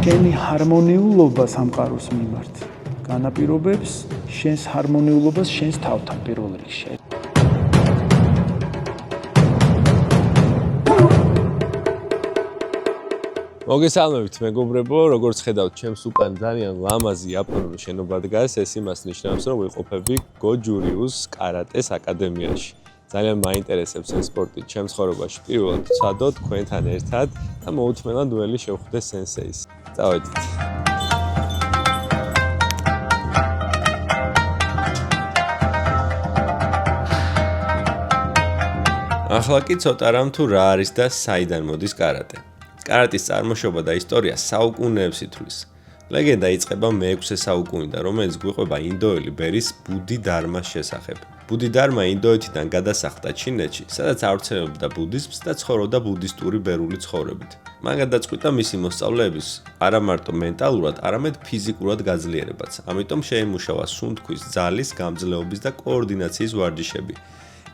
შენი ჰარმონიულობა სამყაროს მიმართ განაპირობებს შენს ჰარმონიულობას შენს თავთან პირველ რიგში. მოგესალმებით მეგობრებო, როგორც ხედავთ, ჩემს უკან ძალიან ლამაზი იაპონური შენობა დგას, ეს იმას ნიშნავს, რომ ვიყოფები გოჯურიუს კარატეს აკადემიაში. ძალიან მაინტერესებს ეს სპორტი ჩემს ცხოვრებაში. პირველად ვცადო თქვენთან ერთად და მოუთმენლად ველი შევხვდე სენსეის. წავედით. ახლა კი ცოტა რამ თუ რა არის და საიდან მოდის კარატე. კარატის წარმოშობა და ისტორია საუკუნეებს ითვლის. ლეგენდა იწყება მე-6 საუკუნიდან, რომელიც გვიყვება ინდოელი ბერის ბუდი დარმას შესახებ. ბუდი დარმა ინდოეთიდან გადასახლდა ჩინეთში, სადაც ავრცელებდა ბუდიზმს და ცხოვრობდა ბუდისტური ბერული ცხოვრებით. მან გადაწყვიტა მისი მოსწავლეების არა მარტო მენტალურად, არამედ ფიზიკურად გაძლიერებაც. ამიტომ შეიმუშავა სუნთქვის, ძალის, გამძლეობის და კოორდინაციის ვარჯიშები.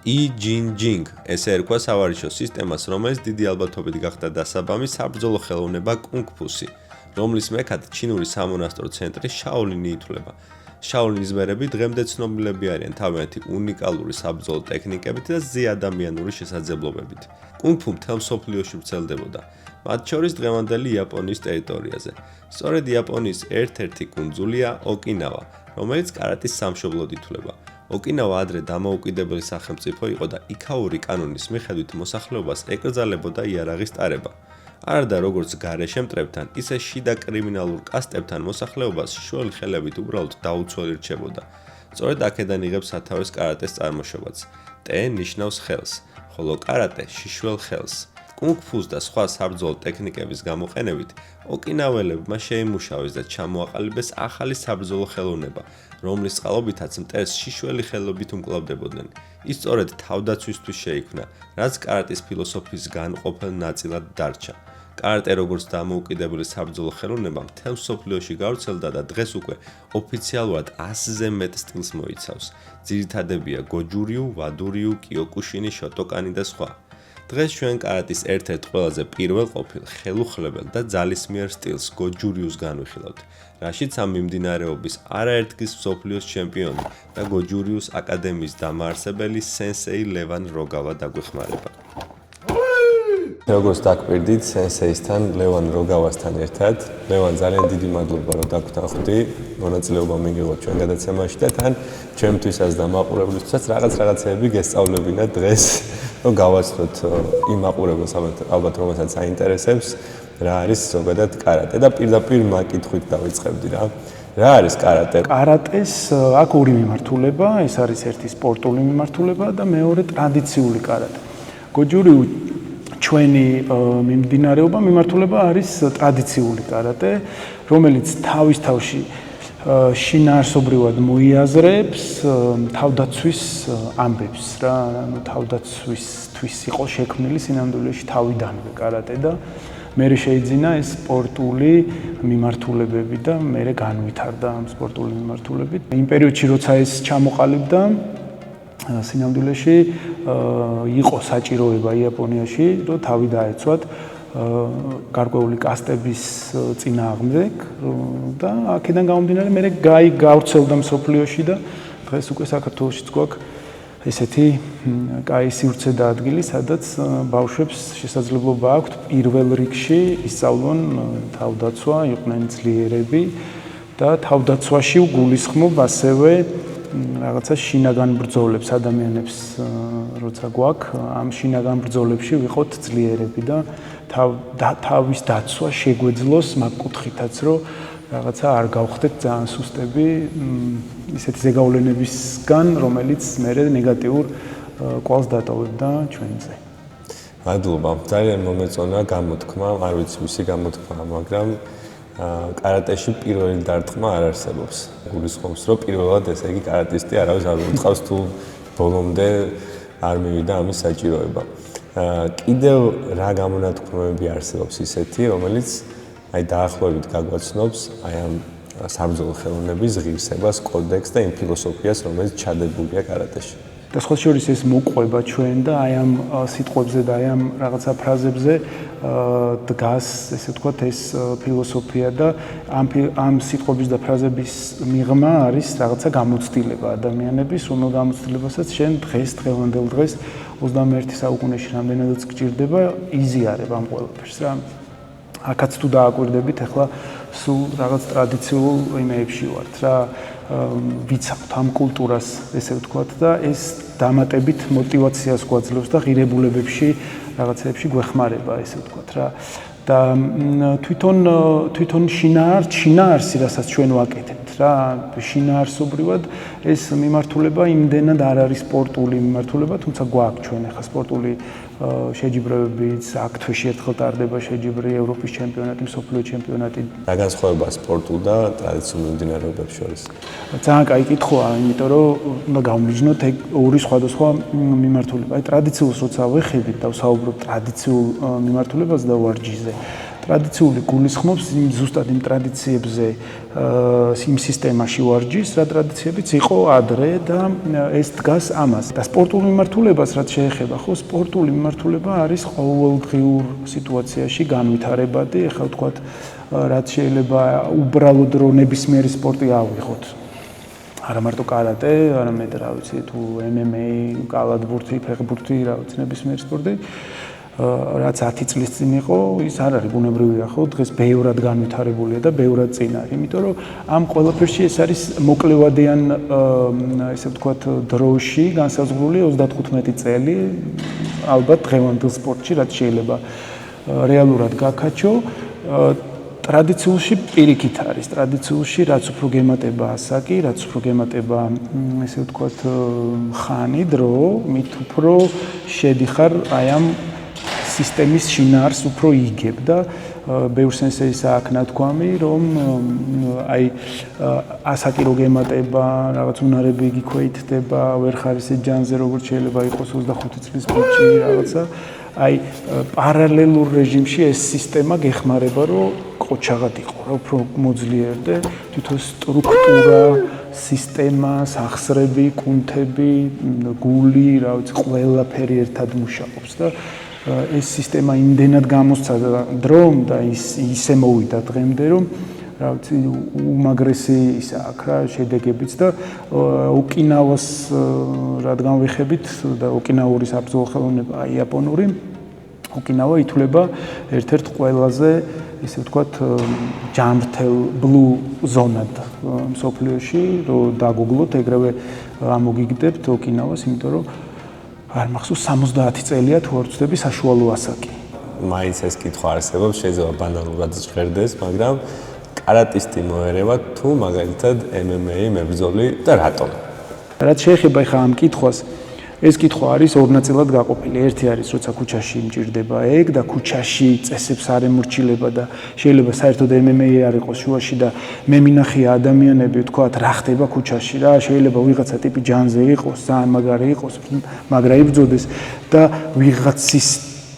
I-Jing, ესე ერქვა სავარჯიშო სისტემას, რომელიც დიდი ალბათობით გახდა დასაბამი საბრძოლო ხელოვნება კუნგ-ფუსი, რომლის მექად ჩინური სამონასტრო ცენტრი შაოლინი ითვლება. შაოლინის ბერები დღემდე ცნობილები არიან თავიანთი უნიკალური საბრძოლო ტექნიკებით და ზეადამიანური შესაძლებლობებით. კუნგ-ფუ მთელ მსოფლიოში ვრცელდებოდა, მათ შორის დღევანდელი იაპონიის ტერიტორიაზე. სწორედ იაპონიის ერთ-ერთი კუნძულია ოკინავა, რომელიც კარატის სამშობლოდ ითვლება. ოკინავა ადრე დამოუკიდებელი სახელმწიფო იყო და იქაური კანონის მიხედვით მოსახლეობას ეკრძალებოდა იარაღის ტარება. არადა როგორც გარეშე მტრებთან, ისე შიდა კრიმინალურ კასტებთან მოსახლეობას შველი ხელებით უბრალოდ დაუცველი რჩებოდა. სწორედ აქედან იღებს სათავეს კარატეს წარმოშობაც. ტე ნიშნავს ხელს, ხოლო კარატე შიშველ ხელს. კუნგ-ფუს და სხვა საბრძოლო ტექნიკების გამოყენებით ოკინაველებმა შეიმუშავეს და ჩამოაყალიბეს ახალი საბრძოლო ხელოვნება, რომლის წყალობითაც მტერს შიშველი ხელობით უმკლავდებოდნენ. ის სწორედ თავდაცვისთვის შეიქმნა, რაც კარატის ფილოსოფიის განუყოფელ ნაწილად დარჩა. კარატე როგორც დამოუკიდებელი საბრძოლო ხელოვნება მთელ მსოფლიოში გავრცელდა და დღეს უკვე ოფიციალურად 100-ზე მეტ სტილს მოიცავს. ძირითადებია გოჯურიუ, ვადურიუ, კიოკუშინი, შოტოკანი და სხვა. დღეს ჩვენ კარატის ერთ-ერთ ყველაზე პირველ ყოფილ, ხელუხლებელ და ძალისმიერ სტილს გოჯურიუს განვიხილავთ, რაშიც ამ მიმდინარეობის არაერთგზის მსოფლიოს ჩემპიონი და გოჯურიუს აკადემიის დამაარსებელი სენსეი ლევან როგავა დაგვეხმარება. როგორც დაგკვირდით სენსეისთან, ლევან როგავასთან ერთად. ლევან, ძალიან დიდი მადლობა, რომ დაგვთანხმდი, მონაწილეობა მიგიღოთ ჩვენ გადაცემაში და თან ჩემთვისაც და მაყურებლისთვისაც რაღაცები გესწავლებინა დღეს, რომ გავაცნოთ იმ მაყურებელს ალბათ რომელსაც აინტერესებს, რა არის ზოგადად კარატე და პირდაპირ მაკითხვით დავიწყებდი რა. რა არის კარატე? კარატეს აქ ორი მიმართულება, ეს არის ერთი სპორტული მიმართულება და მეორე ტრადიციული კარატე. გოჯურიუ ჩვენი მიმდინარეობა მიმართულება არის ტრადიციული კარატე, რომელიც თავის თავში შინაარსობრივად მოიაზრებს თავდაცვის ამბებს რა, ანუ თავდაცვისთვის იყო შექმნილი სინამდვილეში თავიდანვე კარატე და მერე შეიძინა ეს სპორტული მიმართულებები და მერე განვითარდა ამ სპორტული მიმართულებით. იმ პერიოდში როცა ეს ჩამოყალიბდა სინამდვილეში იყო საჭიროება იაპონიაში, რომ თავი დაეცვათ გარკვეული კასტების წინააღმდეგ და აქედან გამომდინარე მე გავრცელდა მსოფლიოში და დღეს უკვე საქართველოშიც გვაქვს ესეთი კაი სივრცე და ადგილი, სადაც ბავშვებს შესაძლებლობა აქვთ პირველ რიგში ისწავლონ თავდაცვა, იყვნენ ძლიერები და თავდაცვაში გულისხმობ ასევე რაღაცა შინაგან ბრძოლებს ადამიანებს როცა გვაქვს ამ შინაგან ბრძოლებში ვიყოთ ძლიერები და თავის დაცვა შეგვეძლოს მაგ კუთხითაც რომ რაღაცა არ გავხდეთ ძალიან სუსტები ისეთი ზეგავლენებისგან რომელიც მერე ნეგატიურ კვალს დატოვებდა ჩვენზე. მადლობა, ძალიან მომეწონა გამოთქმა, არ ვიცი ვისი გამოთქმა, მაგრამ კარატეში პირველი დარტყმა არ არსებობს. გულისხმობს, რომ პირველად ესე იგი კარატისტი არავის არ უწყავს თუ ბოლომდე არ მივიდა ამის საჭიროება. კიდევ რა გამონათქმები არსებობს ისეთი, რომელიც აი დაახლოებით გაგვაცნობს აი ამ საბრძოლო ხელოვნების ღირსებას, კოდექსს და იმ ფილოსოფიას, რომელიც ჩადებულია კარატეში. და სხვა შორის ეს მოყვება ჩვენ და აი ამ სიტყვებზე და აი ამ რაღაცა ფრაზებზე დგას, ესე ვთქვათ, ეს ფილოსოფია და ამ სიტყვების და ფრაზების მიღმა არის რაღაცა გამოცდილება ადამიანების, რომელ გამოცდილებასაც შენ დღევანდელ დღეს 21 საუკუნეში რამდენადაც გჭირდება, იზიარებ ამ ყველაფერს რა. აქაც თუ დააკვირდებით, ახლა სულ რაღაც ტრადიციულ იმეებში ვართ რა, ვიცავთ ამ კულტურას, ესე ვთქვათ და ეს დამატებით мотиваციას გვაძლევს და ღირებულებებში რაღაცეებში გვეხმარება, ესე ვთქვათ რა. და თვითონ შინაარსი, რასაც ჩვენ ვაკეთებთ რა, შინაარსობრივად ეს მიმართულება იმდენად არ არის სპორტული მიმართულება, თუმცა გვაქვს ჩვენ ახლა სპორტული შეჯიბრებებიც, აქ თვეში ერთხელ ტარდება შეჯიბრი ევროპის ჩემპიონატი, მსოფლიო ჩემპიონატი. რა განსხვავება სპორტულ და ტრადიციულ მიმდინარეობებს შორის? ძალიან კაი კითხვაა, იმიტომ რომ უნდა გავმიჯნოთ ეგ ორი სხვადასხვა მიმართულება. აი ტრადიციულს როცა ვეხებით და ვსაუბრობ ტრადიციულ მიმართულებაზე და ვარჯიშზე. ტრადიციული გულისხმობს ზუსტად იმ ტრადიციებზე, იმ სისტემაში ვარჯიშს, რა ტრადიციებიც იყო ადრე და ეს დგას ამას. და სპორტულ მიმართულებას რაც შეეხება, ხო, სპორტული მიმართულება არის ყოველდღიურ სიტუაციაში განვითარებადი, ახლა ვთქვათ, რაც შეიძლება უბრალოდ რო ნებისმიერი სპორტი ავიღოთ. არა მარტო კარატე, არამედ რა ვიცი, თუ MMA, კალათბურთი, ფეხბურთი, რა ვიცი, ნებისმიერი სპორტი. რაც 10 წლის წინ იყო, ის არ არის ბუნებრივია, ხო? დღეს ბევრად განვითარებულია და ბევრად წინ არის, იმიტომ რომ ამ ყველაფერში ეს არის მოკლევადიან, ესე ვთქვათ, დროში განსაზღვრული 35 წელი, ალბათ დღევანდელ სპორტში, რაც შეიძლება რეალურად გაქაჩო. ტრადიციულში პირიქით არის, ტრადიციულში რაც უფრო გემატება ასაკი, რაც უფრო გემატება, ესე ვთქვათ, ხანი, დრო, მით უფრო შედიხარ აი ამ სისტემის შინაარს უფრო იგებ და ბევრ სენსეისა აქ ნათქვამი, რომ აი ასაკი რო გემატება, რაღაც უნარები გიქვეითდება, ვერ ხარ ისე ჯანზე, როგორც შეიძლება იყოს 25 წლის ბიჭი, რაღაცა. აი პარალელურ რეჟიმში ეს სისტემა გეხმარება, რომ ყოჩაღად იყო, რა უფრო მოძლიერდე, თვითონ სტრუქტურა, სისტემა, სახსრები, კუნთები, გული, რა ვიცი, ყველაფერი ერთად მუშაობს და ეს სისტემა იმდენად გამოსცა დრომ და ისე მოვიდა დღემდე, რომ რა ვიცი, უმაგრესი ისა აქ რა შედეგებიც და ოკინავას რადგან ვიხებით და ოკინაურის საბრძოლო ხელოვნება, აი იაპონური ოკინავა ითვლება ერთ-ერთ ყველაზე, ისე ვთქვათ, ჯანმრთელ ბლუ ზონად მსოფლიოში, რომ დაგუგლოთ, ეგრევე ამოგიგდებთ ოკინავას, იმიტომ რომ არ მახსოვს 70 წელია თუ არ ვცდები საშუალო ასაკი. მაინც ეს კითხვა არსებობს, შეიძლება ბანალურად ჟღერდეს, მაგრამ კარატისტი მოერევა თუ მაგალითად MMA მებრძოლი და რატომ? რაც შეეხება ხა ამ კითხვას, ეს კითხვა არის ორ ნაწილად გაყოფილი. ერთი არის, როცა ქუჩაში მჭირდება ეგ და ქუჩაში წესებს არ ემორჩილება და შეიძლება საერთოდ MMA არ იყოს შუაში და მე მინახია ადამიანები, ვთქვათ, რა ხდება ქუჩაში რა, შეიძლება ვიღაცა ტიპი ჯანზე იყოს, ძალიან მაგარი იყოს, მაგრა იბრძოდეს და ვიღაცის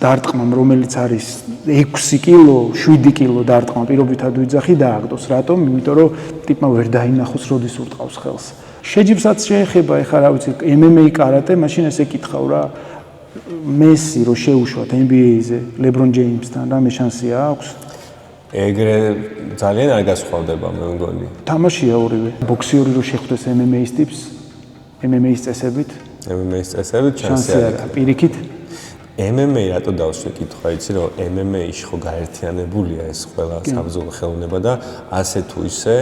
დარტყმამ, რომელიც არის 6 კილო, 7 კილო დარტყმა პირობითად ვიძახი დააგდოს. რატომ? იმიტომ რომ ტიპმა ვერ დაინახოს, როდის ურტყავს ხელს. შეჯიბსაც შეეხება, ეხლა რა ვიცი, MMA კარატე, მაშინ ესე კითხავ რა, მესი რო შეუშვათ NBA-ზე, LeBron James-თან, რა მე შანსია აქვს? ეგრე ძალიან არ გასხვავდება, მე მგონი. თამაშია ორივე. ბოქსიორი რო შეხვდეს MMA-ის ტიპს, MMA-ის წესებით, MMA-ის წესებით შანსი აქვს. პირიქით. MMA რატო დავსვე კითხვა, იცი რომ MMA-ში ხო გაერთიანებულია ეს ყველა საბრძოლო ხელოვნება და ასე თუ ისე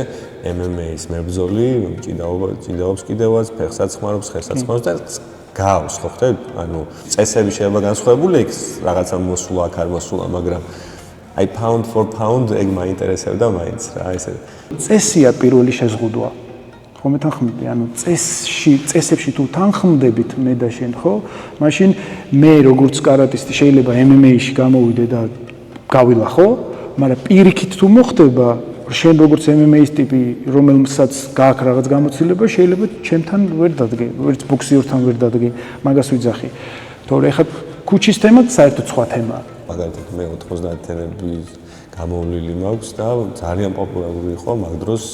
MMA-ის მებრძოლი ჭიდაობს კიდევაც, ფეხსაც ხმარობს, ხელსაც ხმარობს და გავს, ხო ხტები? ანუ წესები შეიძლება განსხვავებული იქ რაღაცა მოსულა, აქ არ მოსულა, მაგრამ აი pound for pound ეგ მაინტერესებდა მაინც რა, ესე. წესია პირველი შეზღუდვა. ხო მე თანხმდი, ანუ წესებში თუ თანხმდებით მე და შენ, ხო? მაშინ მე როგორც კარატისტი შეიძლება MMA-ში გამოვიდე და გავილახო, მაგრამ პირიქით თუ მოხდება, შენ როგორც MMA-ის ტიპი, რომელსაც გააქვს რაღაც გამოცდილება, შეიძლება ჩემთან ვერ დადგე, ვერც ბოქსიორთან ვერ დადგე, მაგას ვიძახი. თორე ხა ქუჩის თემა საერთოდ სხვა თემაა. მაგალითად მე 90-იანების გამოვლილი მაქვს და ძალიან პოპულარული იყო მაგ დროს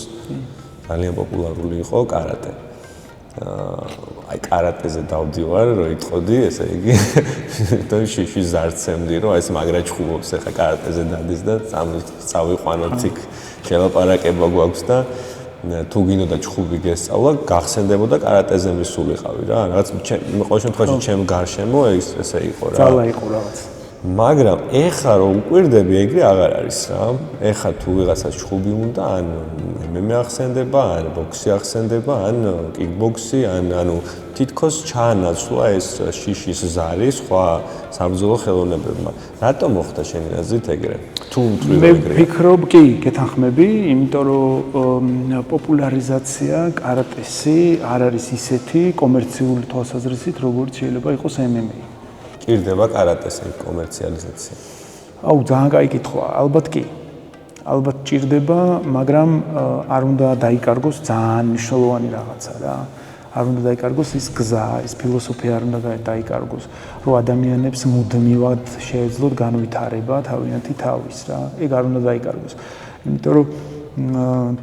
ძალიან პოპულარული იყო კარატე. აი კარატეზე დავდივარ, რომ იტყოდი, ესე იგი, და შიში ზარცემდი, რომ აი ეს მაგრა ჩხუბობს, ახლა კარატეზე დადის და წავიყვანოთ იქ შელაპარაკება გვაქვს და თუ გინდოდა ჩხუბი გესწავლა, გახსენდებოდა კარატეზე მისულიყავი რა. რაღაც ყოველ შემთხვევაში ჩემ გარშემო ესე იყო რა. ძალა იყო რაღაც. მაგრამ ეხლა რომ უკვირდები, ეგრე აღარ არის რა. ეხლა თუ ვიღაცას ჩხუბი უნდა, ან MMA ახსენდება, ან ბოქსი ახსენდება, ან კიკბოქსი, ანუ თითქოს ჩაანაცვლა ეს შიშის ზარი სხვა საბრძოლო ხელოვნებებმა. რატომ მოხდა შენი აზრით ეგრე? თუ მთვლივ ეგრე. მე ვფიქრობ, კი, გეთანხმები, იმიტომ რომ პოპულარიზაცია კარატესი არ არის ისეთი კომერციული თვალსაზრისით, როგორც შეიძლება იყოს MMA. ჭირდება კარატეს კომერციალიზაცია. აუ, ძალიან კაი კითხვაა, ალბათ კი. ალბათ ჭირდება, მაგრამ არ უნდა დაიკარგოს ძალიან მნიშვნელოვანი რაღაცა რა. არ უნდა დაიკარგოს ის გზა, ის ფილოსოფია არ უნდა დაიკარგოს, რომ ადამიანებს მუდმივად შეეძლოთ განვითარება თავიანთი თავის რა. ეგ არ უნდა დაიკარგოს. იმიტომ რომ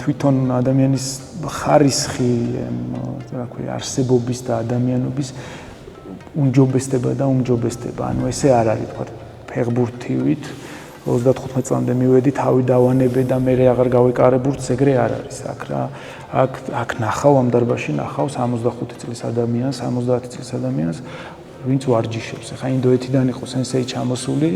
თვითონ ადამიანის ხარისხი, რა ქვია, არსებობის და ადამიანობის უმჯობესდება და უმჯობესდება. ანუ ესე არ არის, თქვა, ფეხბურთივით 35 წლამდე მივედი, თავი დავანებე და მე აღარ გავეკარე ბურთს, ეგრე არ არის აქ რა. აქ ნახავ ამ დარბაზში, ნახავ 65 წლის ადამიანს, 70 წლის ადამიანს, ვინც ვარჯიშობს. ახლა ინდოეთიდან იყო სენსეი ჩამოსული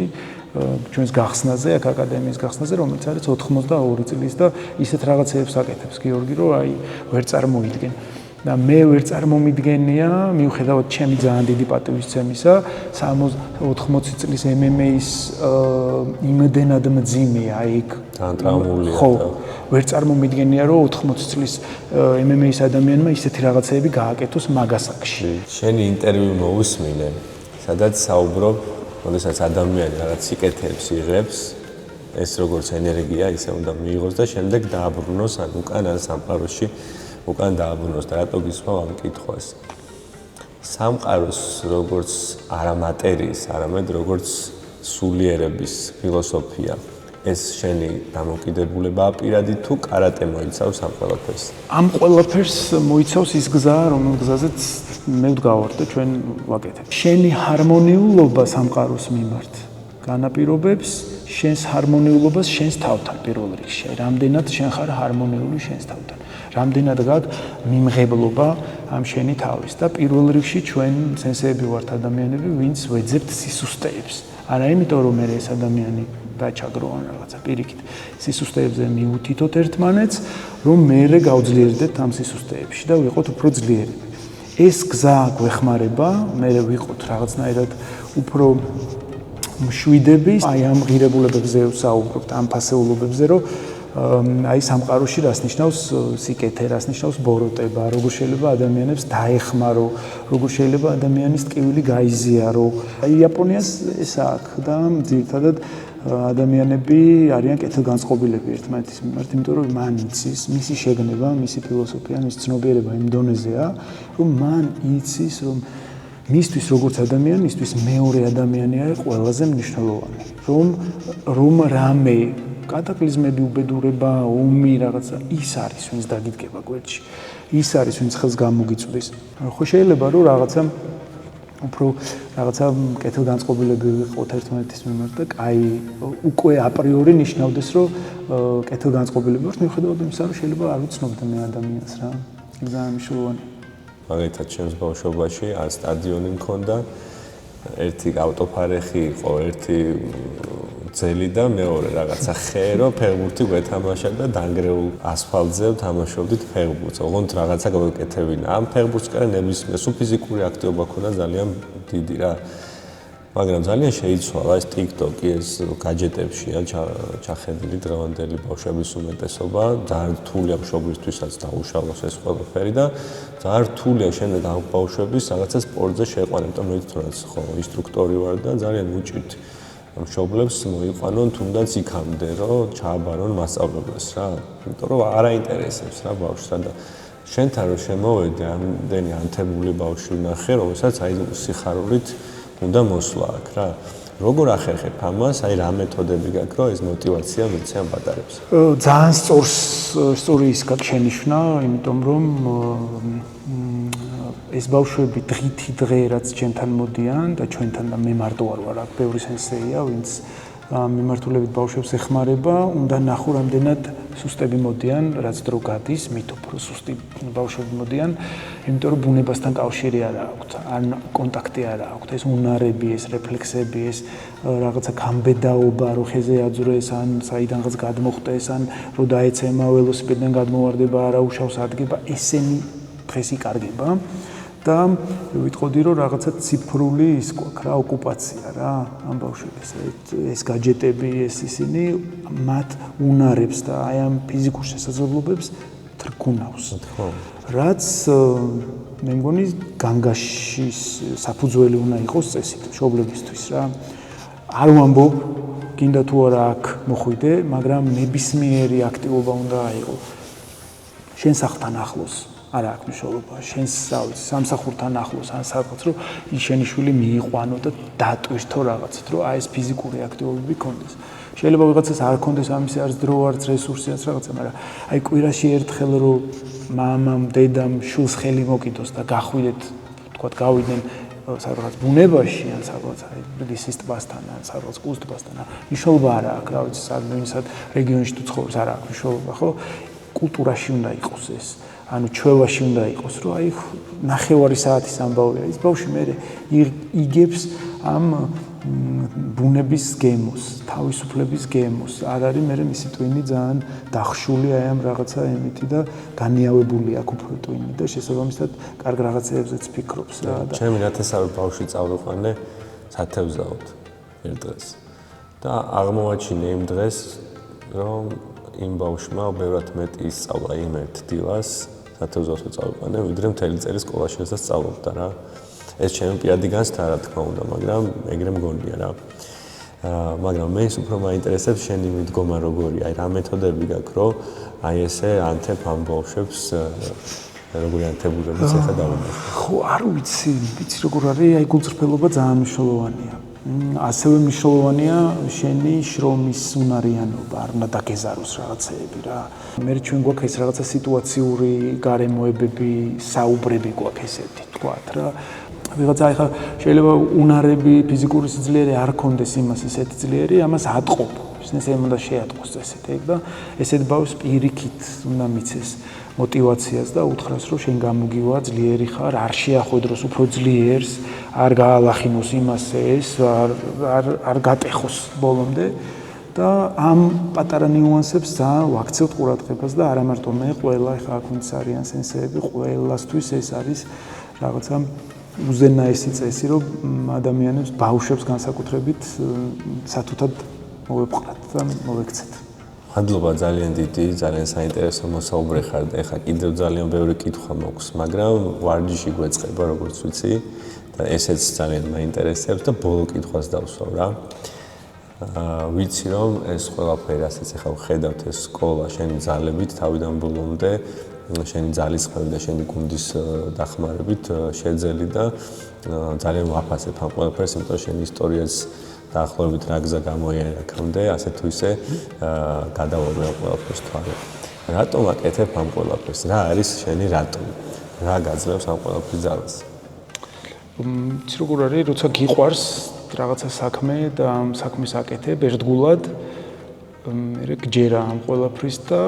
ჩვენს გახსნაზე, აქ აკადემიის გახსნაზე, რომელიც არის 82 წლის და ისეთ რაღაცებს აკეთებს გიორგი, რომ აი ვერ წარმოიდგენ. და მე ვერ წარმომიდგენია, მიუხედავად ჩემი ძალიან დიდი პატივისცემისა, 80 წლის MMA-ის იმდენად მძიმეა იქ. ძალიან ტრაუმულია. ხო, ვერ წარმომიდგენია, რომ 80 წლის MMA-ის ადამიანმა ისეთი რაღაცეები გააკეთოს მაგასაკში. შენი ინტერვიუ მოусმინე, სადაც საუბრობ, როდესაც ადამიანი რაღაც სიკეთეებს იღებს, ეს როგორც ენერგია, ისე უნდა მიიღოს და შემდეგ დააბრუნოს, ან უკან ან სამყაროში უკან დააბრუნოს და რატო გისმევ ამ კითხვას. სამყაროს როგორც არა მატერიის, არამედ როგორც სულიერების ფილოსოფია. ეს შენი დამოკიდებულებაა პირადი თუ კარატე მოიცავს ამ ყველაფერს? ამ ყველაფერს მოიცავს ის გზა, რომელ გზაზეც მე ვდგავარ და ჩვენ ვაკეთებ. შენი ჰარმონიულობა სამყაროს მიმართ განაპირობებს შენს ჰარმონიულობას შენს თავთან პირველ რიგში. რამდენად შენ ხარ ჰარმონიული შენს თავთან. რამდენად გაქვს მიმღებლობა ამ შენი თავის და პირველ რიგში ჩვენ სენსეები ვართ ადამიანები, ვინც ვეძებთ სისუსტეებს. არა იმიტომ რომ მე ეს ადამიანი დაჩაგრო ან რაღაცა პირიქით. სისუსტეებზე მიუთითოთ ერთმანეთს, რომ მე გავძლიერდეთ ამ სისუსტეებში და ვიყოთ უფრო ძლიერები. ეს გზა გვეხმარება, მე ვიყოთ რაღაცნაირად უფრო მშვიდები, აი ამ ღირებულებებზე ვსაუბრობთ, ამ ფასეულობებზე, რომ აი სამყაროში რას ნიშნავს სიკეთე, რას ნიშნავს ბოროტება, როგორ შეიძლება ადამიანებს დაეხმარო, როგორ შეიძლება ადამიანის ტკივილი გაიზიარო. აი იაპონიას ეს აქვს და ძირითადად ადამიანები არიან კეთილგანწყობილები ერთმანეთის მიმართ, იმიტომ რომ მან იცის, მისი შეგნება, მისი ფილოსოფია, მისი ცნობიერება იმ დონეზეა, რომ მან იცის, რომ მისთვის როგორც ადამიანისთვის მეორე ადამიანი არის ყველაზე მნიშვნელოვანი. რომ რამე კატაკლიზმები, უბედურება, ომი, რაღაცა ის არის, ვინც დაგიდგება გვერდში. ის არის, ვინც ხელს გამოგიწვდის. ხო შეიძლება რომ რაღაცა უფრო რაღაცა კეთილგანწყობილები ვიყოთ ერთმანეთის მიმართ და კაი უკვე აპრიორი ნიშნავდეს, რომ კეთილგანწყობილები ვართ, მიუხედავად იმისა, რომ შეიძლება არ ვიცნობდე მე ადამიანს რა. ძალიან მნიშვნელოვანია. მაგალითად, ჩემს ბავშვობაში არ სტადიონი მქონდა, ერთი ავტოფარეხი იყო, ერთი ძელი და მეორე რაღაცა ხერო, ფეხბურთი გვეთამაშა და დანგრეულ ასფალტზე ვთამაშობდით ფეხბურთს. ოღონდ რაღაცა გავეკეთებინა. ამ ფეხბურთს კარ ნებისმიერ სულ ფიზიკური აქტივობა ქონდა ძალიან დიდი რა. მაგრამ ძალიან შეიცვალა ეს TikTok-ი, ეს გაჯეტებშია ჩახედილი დღევანდელი ბავშვების უმეტესობა. ძალიან რთულია მშობლისთვისაც დაუშალოს ეს ყველაფერი და ძალიან რთულია შემდეგ ამ ბავშვების რაღაცა სპორტზე შეყვანა, იმიტომ რომ მე თვითონაც ხო ინსტრუქტორი ვარ და ძალიან ვუჭირთ მშობლებს მოიყვანონ თუნდაც იქამდე, რომ ჩააბარონ მასწავლებლებს რა. იმიტომ რომ არ აინტერესებს რა ბავშვს და შენთან რომ შემოვედი ამდენი ანთებული ბავშვი ვნახე, რომელსაც აი სიხარულით უნდა მოსვლა აქ რა. როგორ ახერხებ ამას? აი რა მეთოდები გაქვს, რომ ეს мотиваცია მიცემ პატარებს? ძალიან სწორი ის გაქვს შენიშვნა, იმიტომ რომ ეს ბავშვები დღითი დღე რაც ჩვენთან მოდიან და ჩვენთან და მე მარტო არ ვარ, აქ ბევრი სენსეია, ვინც მიმართულებით ბავშვებს ეხმარება, უნდა ნახო რამდენად სუსტები მოდიან, რაც დრო გადის, მით უფრო სუსტი ბავშვები მოდიან, იმიტომ რომ ბუნებასთან კავშირი არ აქვთ, ან კონტაქტი არ აქვთ, ეს უნარები, ეს რეფლექსები, ეს რაღაცა გამბედაობა, რო ხეზე აძვრეს, ან საიდანღაც გადმოხტეს, ან რო დაეცემა ველოსიპედიდან გადმოვარდება, არაუშავს ადგება, ესენი დღეს იკარგება. და ვიტყოდი რომ რაღაცა ციფრული ის გვაქვს რა ოკუპაცია რა ამ ბავშვებს ეს гаджеტები ეს ისინი მათ უნარებს და აი ამ ფიზიკურ შესაძლებლობებს თრგუნავს რაც მე მგონი განგაშის საფუძველი უნდა იყოს წესით მშობლებისთვის რა არ ვამბობ გინდა თუ არა აქ მოხვიდე მაგრამ ნებისმიერი აქტივობა უნდა აიღო შენ სახლთან ახლოს არა აქვს მნიშვნელობა შენს სამსახურთან ახლოს ან სადღაც რომ შენი შვილი მიიყვანო და დატვირთო რაღაცით რომ აი ეს ფიზიკური აქტივობები გქონდეს შეიძლება ვიღაცას არ გქონდეს ამის არც დრო არც რესურსი არც რაღაცა მაგრამ აი კვირაში ერთხელ რომ მამამ დედამ შულს ხელი მოკიდოს და გახვიდეთ თქვათ გავიდნენ სადღაც ბუნებაში ან სადღაც აი ბლისის ტბასთან ან სადღაც კუს ტბასთან მნიშვნელობა არა აქვს რა ვიცი სად რეგიონში თუ ცხოვრობს არა აქვს მნიშვნელობა ხო კულტურაში უნდა იყოს ეს ანუ ჩვევაში უნდა იყოს რომ აი ნახევარი საათის ამბავია ის ბავშვი მე იგებს ამ ბუნების გემოს თავისუფლების გემოს არ არის მე მისი ტვინი ძალიან დახშული აი ამ რაღაცა ემითი და განიავებული აქ უფრო ტვინი და შესაბამისად კარგ რაღაცებზეც ფიქრობს რა და ჩემი ნათესავი ბავშვი წავიყვანე სათევზაოდ ერთ დღეს და აღმოვაჩინე იმ დღეს რომ იმ ბავშვმა ბევრად მეტი ისწავლა იმ ერთ დილას სათევზაოდ წავიყვანე, ვიდრე მთელი წელი სკოლაში სწავლობდა რა. ეს ჩემი პირადი განცდა რა თქმა უნდა, მაგრამ ეგრე მგონია რა. მაგრამ მე უფრო მაინტერესებს შენი მიდგომა როგორია, აი რა მეთოდები გაქვს, რომ აი ესე ანთებ ამ ბავშვებს როგორი ანთებულებიც ახლა დავუმატე. ხო, არ ვიცი როგორ არის, აი გულწრფელობა ძალიან მნიშვნელოვანია. ასევე მნიშვნელოვანია შენი შრომის უნარიანობა, არ უნდა დაგეზაროს რაღაცეები რა. მე ჩვენ გვაქვს ეს რაღაცა სიტუაციური გარემოებები, საუბრები გვაქვს ესეთი, თქვათ რა. ვიღაცა ახლა შეიძლება უნარები, ფიზიკური სიძლიერე არ ქონდეს იმას ისეთი ძლიერი, ამას ატყობ. ეს უნდა შეატყოს წესით, ეგ და ესეთ ბავშვს პირიქით უნდა მიცეს мотивაციას და უთხრას რომ შენ გამოგივა ძლიერი ხარ, არ შეახვედროს უფრო ძლიერს, არ გაალახინოს იმასე ეს, არ გატეხოს ბოლომდე და ამ პატარა ნიუანსებს ძალიან ვაქცევთ ყურადღებას და არა მარტო მე, ყველა ხა აქ ვინც არიან სენსეები, ყველასთვის ეს არის რაღაცა უზენაესი წესი, რომ ადამიანებს ბავშვებს განსაკუთრებით სათუთად მოვეპყრათ და მოვექცეთ. მადლობა ძალიან დიდი, ძალიან საინტერესო მოსაუბრე ხარ და ეხა კიდევ ძალიან ბევრი კითხვა მაქვს, მაგრამ ვარჯიში გვეწყება, როგორც ვიცი და ესეც ძალიან მაინტერესებს და ბოლო კითხვას დავსვავ რა. ვიცი რომ ეს ყველაფერი რასაც ეხა ვხედავთ ეს სკოლა შენი ძალებით თავიდან ბოლომდე შენი ძალისხმევით და შენი გუნდის დახმარებით შეძელი და ძალიან ვაფასებ ამ ყველაფერს, იმიტომ რომ შენი ისტორიაც დაახლოებით რა გზა გამოიარა აქამდე, ასე თუ ისე გადავაბე ამ ყველაფერს თვალე. რატომ აკეთებ ამ ყველაფერს? რა არის შენი რატომ? რა გაძლევს ამ ყველაფრის ძალას? ის როგორ არის, როცა გიყვარს რაღაცა საქმე და ამ საქმეს აკეთებ ერთგულად, მე გჯერა ამ ყველაფრის და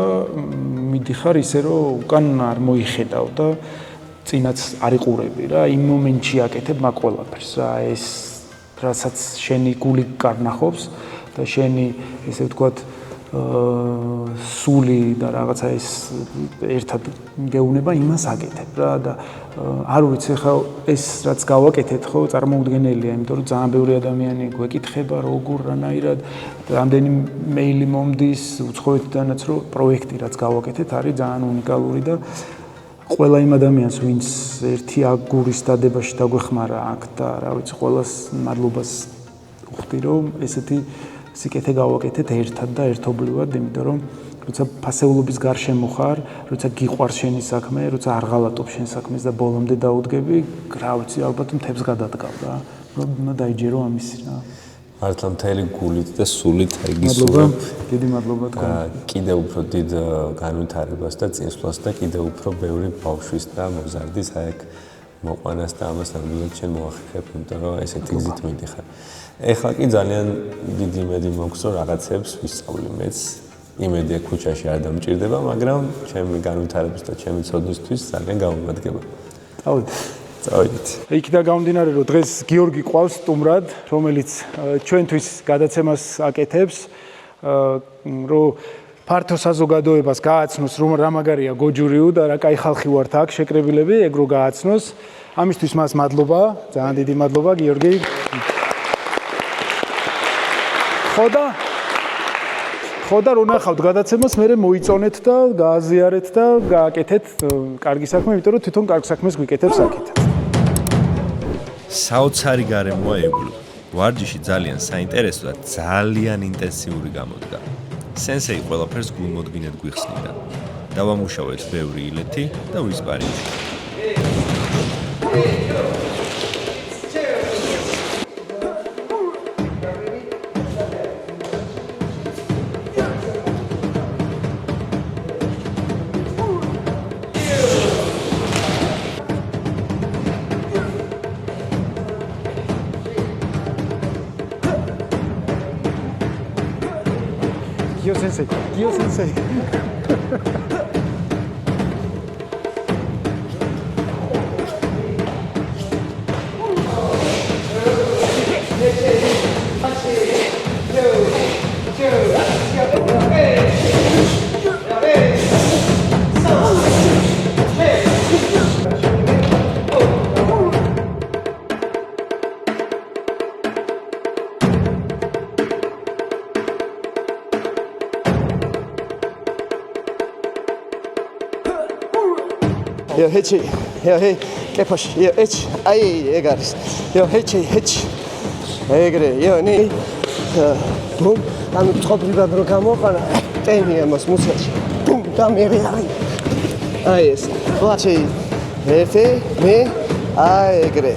მიდიხარ ისე რომ უკან არ მოიხედავ და წინაც არ იყურები რა, იმ მომენტში აკეთებ მაგ ყველაფერს რა, ეს რასაც შენი გული კარნახობს და შენი ესე ვთქვათ სული და რაღაცა ეს ერთად გეუნება იმას აკეთებ რა და არ ვიცი ხა ეს რაც გავაკეთეთ ხო წარმოუდგენელია იმიტომ რომ ძალიან ბევრი ადამიანი გვეკითხება როგორ რანაირად რამდენი მეილი მომდის უცხოეთიდანაც რომ პროექტი რაც გავაკეთეთ არის ძალიან უნიკალური და ყველა იმ ადამიანს ვინც ერთი აგურის დადებაში დაგვეხმარა აქ და რა ვიცი ყველას მადლობას ვუხდი რომ ესეთი სიკეთე გავაკეთეთ ერთად და ერთობლივად იმიტომ რომ როცა ფასეულობის გარშემო ხარ, როცა გიყვარს შენი საქმე, როცა არ ღალატობ შენ საქმეს და ბოლომდე დაუდგები, რა ვიცი ალბათ მთებს გადადგავ რა. უნდა დაიჯერო ამისი რა. მართლა მთელი გულით და სულით აიგისურვებ. დიდი მადლობა თქვენ. კიდევ უფრო დიდ განვითარებას და წინსვლას და კიდევ უფრო ბევრი ბავშვის და მოზარდის აი მოყვანას და ამას ნამდვილად შენ მოახერხებ, იმიტომ რომ ესეთი გზით მიდიხარ. ეხლა კი ძალიან დიდი იმედი მაქვს, რომ რაღაცებს ვისწავლი მეც. იმედია ქუჩაში არ დამჭირდება, მაგრამ ჩემი განვითარების და ჩემი ცოდნისთვის ძალიან გამომადგება. წავიდეთ. იქიდან გამომდინარე, რომ დღეს გიორგი ყავს სტუმრად, რომელიც ჩვენთვის გადაცემას აკეთებს, რომ ფართო საზოგადოებას გააცნოს, რომ რა მაგარია გოჯურიუ და რა კაი ხალხი ვართ აქ შეკრებილები, ეგ რო გააცნოს. ამისთვის მას მადლობა, ძალიან დიდი მადლობა გიორგი. ხოდა რო ნახავთ გადაცემას, მე მოიწონეთ და გააზიარეთ და გააკეთეთ კარგი საქმე, იმიტომ რომ თვითონ კარგ საქმეს გვიკეთებს აქეთაც. საოცარი გარემოა ეგულო. ვარჯიში ძალიან საინტერესო და ძალიან ინტენსიური გამოდგა. სენსეი ყველაფერს გულმოდგინედ გვიხსნიდა. დავამუშავეთ ბევრი ილეთი და ვისპარინჯი. Gio sensei. Yo, hechi, yo, hey, ¿qué pasa? Yo, hechi, ahí, llegares. Yo, hechi. Egre, yo, ni. Bum, am tropri badro camo para tenía más muchacho. Bum, también ahí. Ahí es. Plache. Efe, me, egre.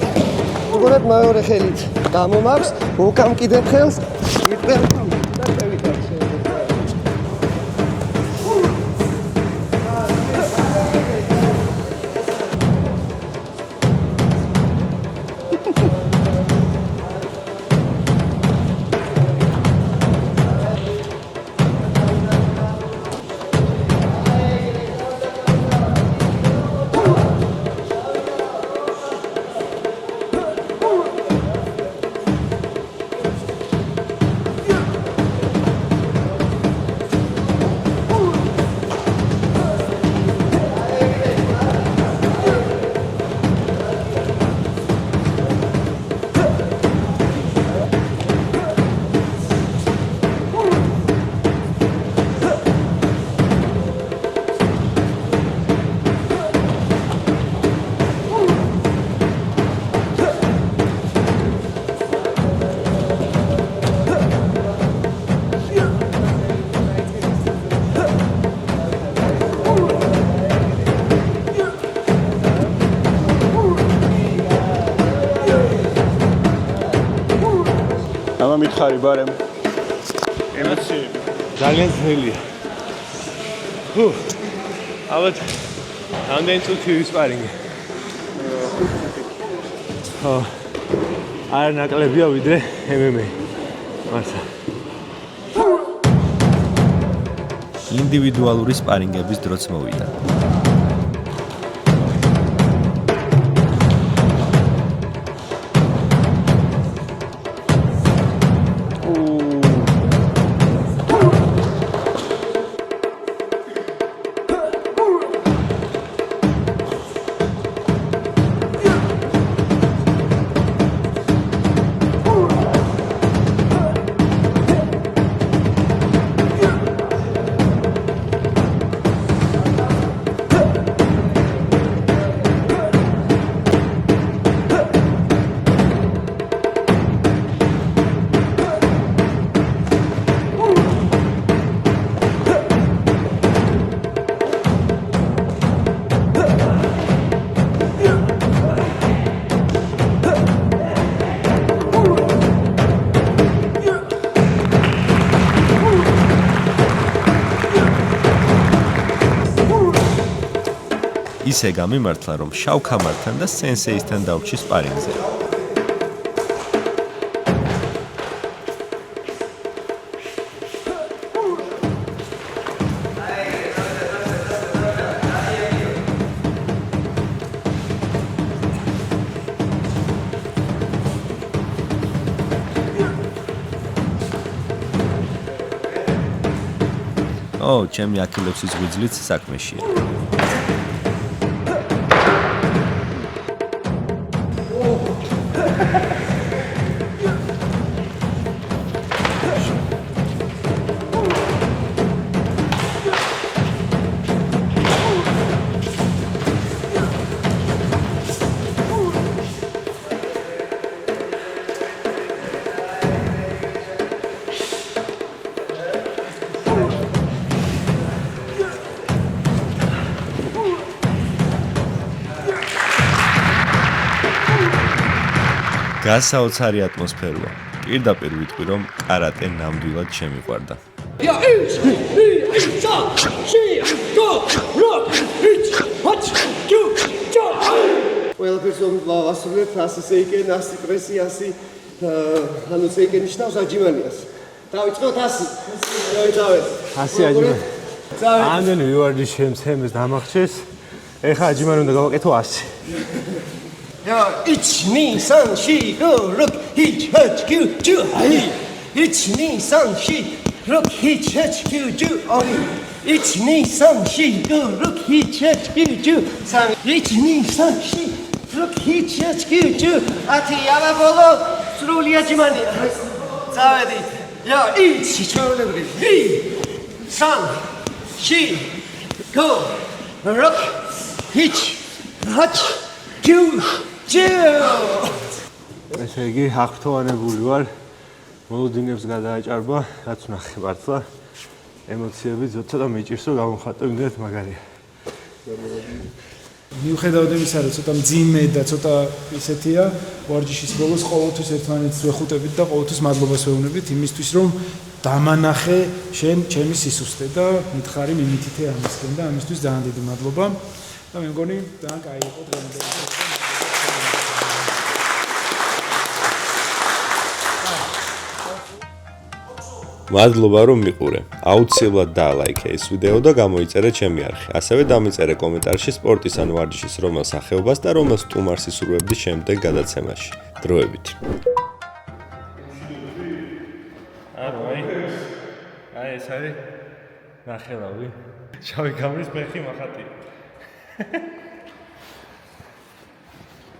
Urat mayor helit. Camo max, u cam kide khels. მითხარი ბარემ ემოციები ძალიან ძნელია. ალბათ რამდენი წუთი ვისპარინგე. არ ნაკლებია ვიდრე MMA. მართლა. ინდივიდუალური სპარინგების დროც მოვიდა. ისე გამიმართლა, რომ შავ ქამართან და სენსეისთან დავრჩი სპარინგზე. ჩემი აქილევსის ღვიძლიც საქმეშია. გასაოცარი ატმოსფეროა. პირდაპირ ვიტყვი, რომ კარატე ნამდვილად შემიყვარდა. ყველაფერს ვასრულებ, ასე იქენ, ასე პრესი, ასე ანუ ზეიკენ ნიშნავს აჯიმანიას. დავიწყოთ ასე. დავიწყოთ. ასე აჯიმანი. ამდენი ვივარდი შემცემს დამახჩეს. ეხა აჯიმანი უნდა გავაკეთო 100. Ja, 1, 2, 3, 4, 5, 6, 7, 8, 9, 10. 1, 2, 3, 4, 5, 6, 7, 8, 9, 1, 2, 3, 4, 5, 6, 7, 8, 9, 1, 2, 3, 4, 5, 6, 7, 10. აბა ბოლო სრული აჯიმანია. წავედით. Ja, 1, ჩვეულებრივ. 2, 3, 4, 5, 6, 7, 8, 9. ესე იგი, აღფრთოვანებული ვარ. მოლოდინებს გადააჭარბა, რაც ვნახე მართლა. ემოციები ცოტა მეჭირსო, გამოვხატო, იმდენად მაგარია. მიუხედავად იმისა, რომ ცოტა მძიმე და ცოტა ისეთია, ვარჯიშის ბოლოს ყოველთვის ერთმანეთს ვეხუტებით და ყოველთვის მადლობას ვეუბნებით იმისთვის, რომ დამანახე შენ ჩემი სისუსტე და მითხარი მიმითითე ამისკენ და ამისთვის ძალიან დიდი მადლობა. და მე მგონი ძალიან კაი იყო დღემდე. მადლობა რომ მიყურე. აუცილებლად დაალაიქე ეს ვიდეო და გამოიწერე ჩემი არხი. ასევე დამიწერე კომენტარში სპორტის ან ვარჯიშის რომელ სახეობას და რომელ სტუმარს ისურვებდი შემდეგ გადაცემაში. დროებით. აი ეს არის ნახელავი. შავი გამრის ფეხი მახატია.